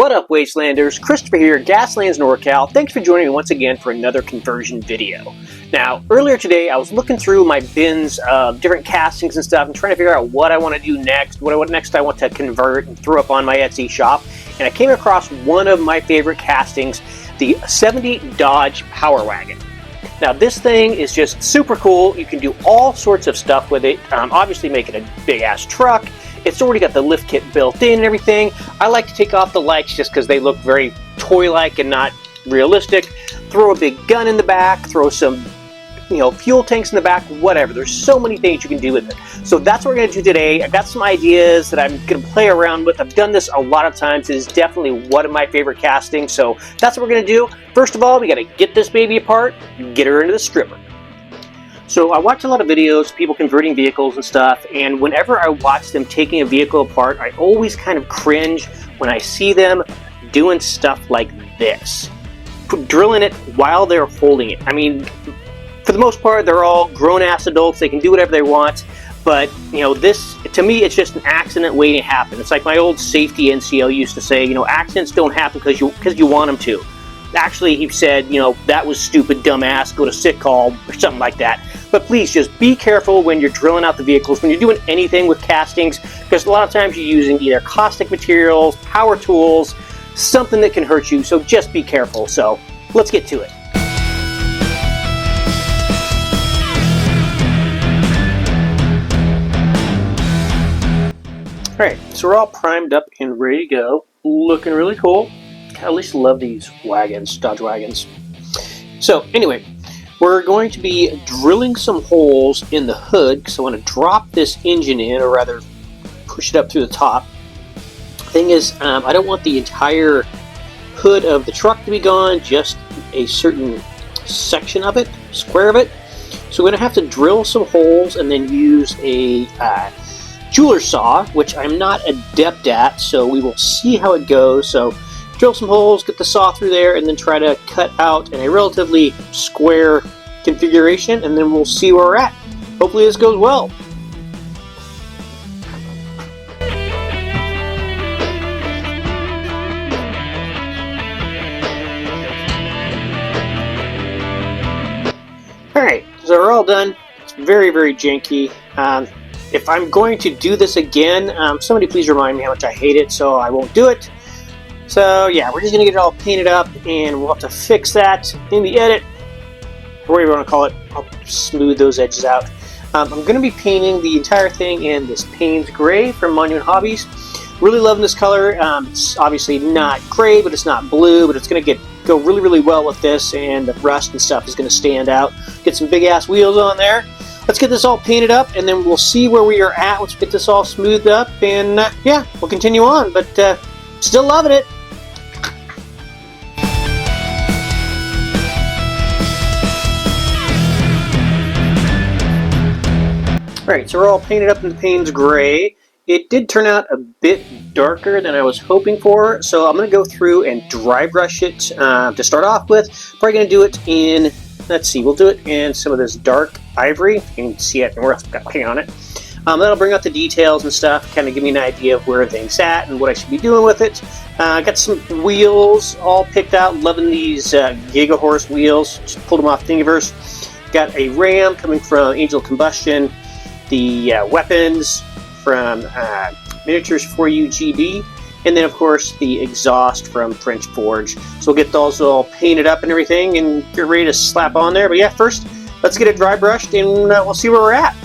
What up, Wastelanders? Christopher here, Gaslands NorCal. Thanks for joining me once again for another conversion video. Now, earlier today, I was looking through my bins of different castings and stuff and trying to figure out what I want to do next, what next I want to convert and throw up on my Etsy shop. And I came across one of my favorite castings, the 70 Dodge Power Wagon. Now, this thing is just super cool. You can do all sorts of stuff with it. Obviously, make it a big-ass truck. It's already got the lift kit built in and everything. I like to take off the lights just because they look very toy-like and not realistic. Throw a big gun in the back, throw some, fuel tanks in the back, whatever. There's so many things you can do with it. So that's what we're going to do today. I've got some ideas that I'm going to play around with. I've done this a lot of times. It is definitely one of my favorite castings. So that's what we're going to do. First of all, we got to get this baby apart, get her into the stripper. So I watch a lot of videos, people converting vehicles and stuff, and whenever I watch them taking a vehicle apart, I always kind of cringe when I see them doing stuff like this. Drilling it while they're holding it. I mean, for the most part, they're all grown-ass adults. They can do whatever they want, but, this, to me, it's just an accident waiting to happen. It's like my old safety NCO used to say, accidents don't happen because you want them to. Actually, he said, that was stupid, dumbass, go to sick call, or something like that. But please, just be careful when you're drilling out the vehicles, when you're doing anything with castings, because a lot of times you're using either caustic materials, power tools, something that can hurt you, so just be careful. So, let's get to it. Alright, so we're all primed up and ready to go. Looking really cool. I at least love these wagons, Dodge wagons. So anyway, we're going to be drilling some holes in the hood because I want to drop this engine in, or rather push it up through the top. Thing is, I don't want the entire hood of the truck to be gone, just a certain section of it, square of it. So we're going to have to drill some holes and then use a jeweler saw, which I'm not adept at, so we will see how it goes. So drill some holes, get the saw through there, and then try to cut out in a relatively square configuration, and then we'll see where we're at. Hopefully this goes well. Alright, so we're all done. It's very, very janky. If I'm going to do this again, somebody please remind me how much I hate it, so I won't do it. So yeah, we're just going to get it all painted up, and we'll have to fix that in the edit, or whatever you want to call it. I'll smooth those edges out. I'm going to be painting the entire thing in this Payne's Gray from Monument Hobbies. Really loving this color. It's obviously not gray, but it's not blue, but it's going to go really, really well with this, and the rust and stuff is going to stand out. Get some big-ass wheels on there. Let's get this all painted up, and then we'll see where we are at. Let's get this all smoothed up, and yeah, we'll continue on, but still loving it. Alright, so we're all painted up in the Payne's Gray. It did turn out a bit darker than I was hoping for, so I'm going to go through and dry brush it to start off with. Probably going to do it in, let's see, we'll do it in some of this dark ivory. You can see it, and we're got paint on it. That'll bring out the details and stuff, kind of give me an idea of where things at and what I should be doing with it. I got some wheels all picked out, loving these Giga Horse wheels. Just pulled them off Thingiverse. Got a ram coming from Angel Combustion. The weapons from Miniatures 4U GB, and then of course the exhaust from French Forge. So we'll get those all painted up and everything and get ready to slap on there. But yeah, first let's get it dry brushed, and we'll see where we're at.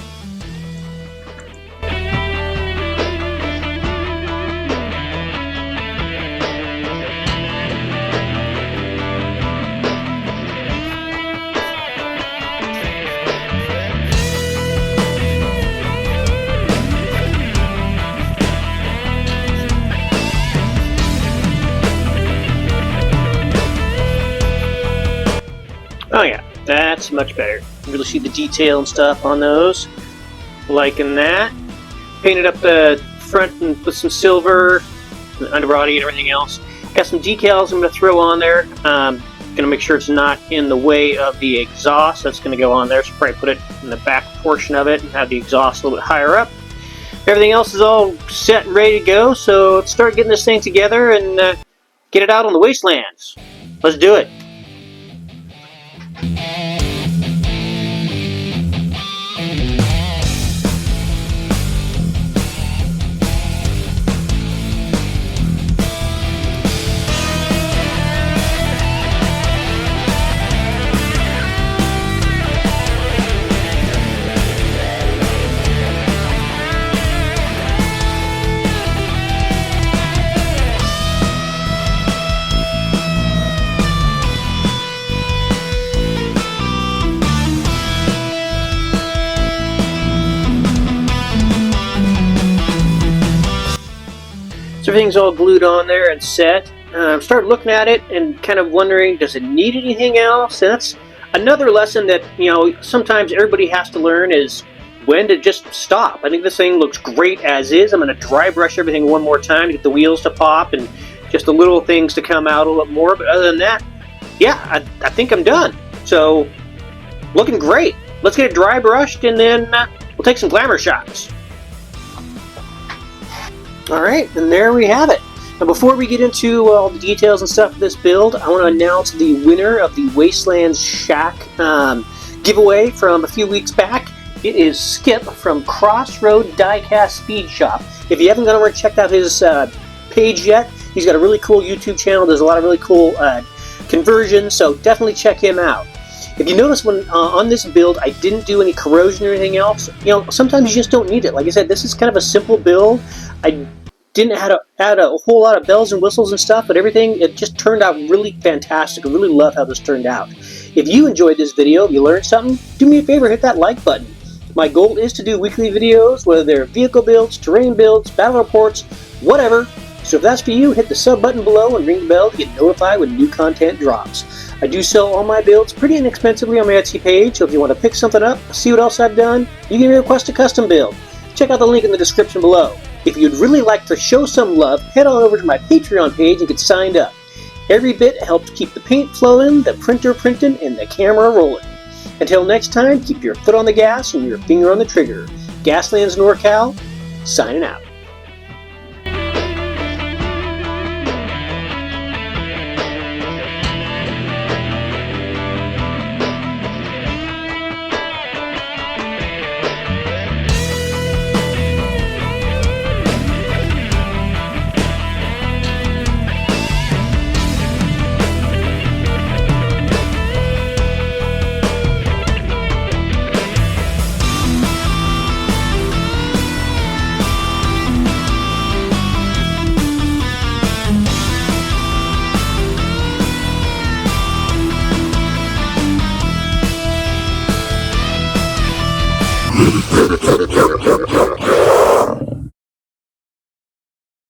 Oh yeah, that's much better. You really see the detail and stuff on those. Liking that. Painted up the front with some silver, the underbody and everything else. Got some decals I'm going to throw on there. Going to make sure it's not in the way of the exhaust. That's going to go on there. So probably put it in the back portion of it and have the exhaust a little bit higher up. Everything else is all set and ready to go, so let's start getting this thing together and get it out on the Wastelands. Let's do it. So everything's all glued on there and set. Start looking at it and kind of wondering, does it need anything else? And that's another lesson that, you know, sometimes everybody has to learn, is when to just stop. I think this thing looks great as is. I'm going to dry brush everything one more time to get the wheels to pop and just the little things to come out a little more. But other than that, yeah, I think I'm done. So, looking great. Let's get it dry brushed and then we'll take some glamour shots. Alright, and there we have it. Now before we get into all the details and stuff of this build, I want to announce the winner of the Wastelands Shack giveaway from a few weeks back. It is Skip from Crossroad Diecast Speed Shop. If you haven't gone over and checked out his page yet, he's got a really cool YouTube channel. There's a lot of really cool conversions, so definitely check him out. If you notice, when on this build I didn't do any corrosion or anything else, you know, sometimes you just don't need it. Like I said, this is kind of a simple build. I didn't add a whole lot of bells and whistles and stuff, but everything, it just turned out really fantastic. I really love how this turned out. If you enjoyed this video, if you learned something, do me a favor, hit that like button. My goal is to do weekly videos, whether they're vehicle builds, terrain builds, battle reports, whatever. So if that's for you, hit the sub button below and ring the bell to get notified when new content drops. I do sell all my builds pretty inexpensively on my Etsy page, so if you want to pick something up, see what else I've done, you can request a custom build. Check out the link in the description below. If you'd really like to show some love, head on over to my Patreon page and get signed up. Every bit helps keep the paint flowing, the printer printing, and the camera rolling. Until next time, keep your foot on the gas and your finger on the trigger. Gaslands NorCal, signing out.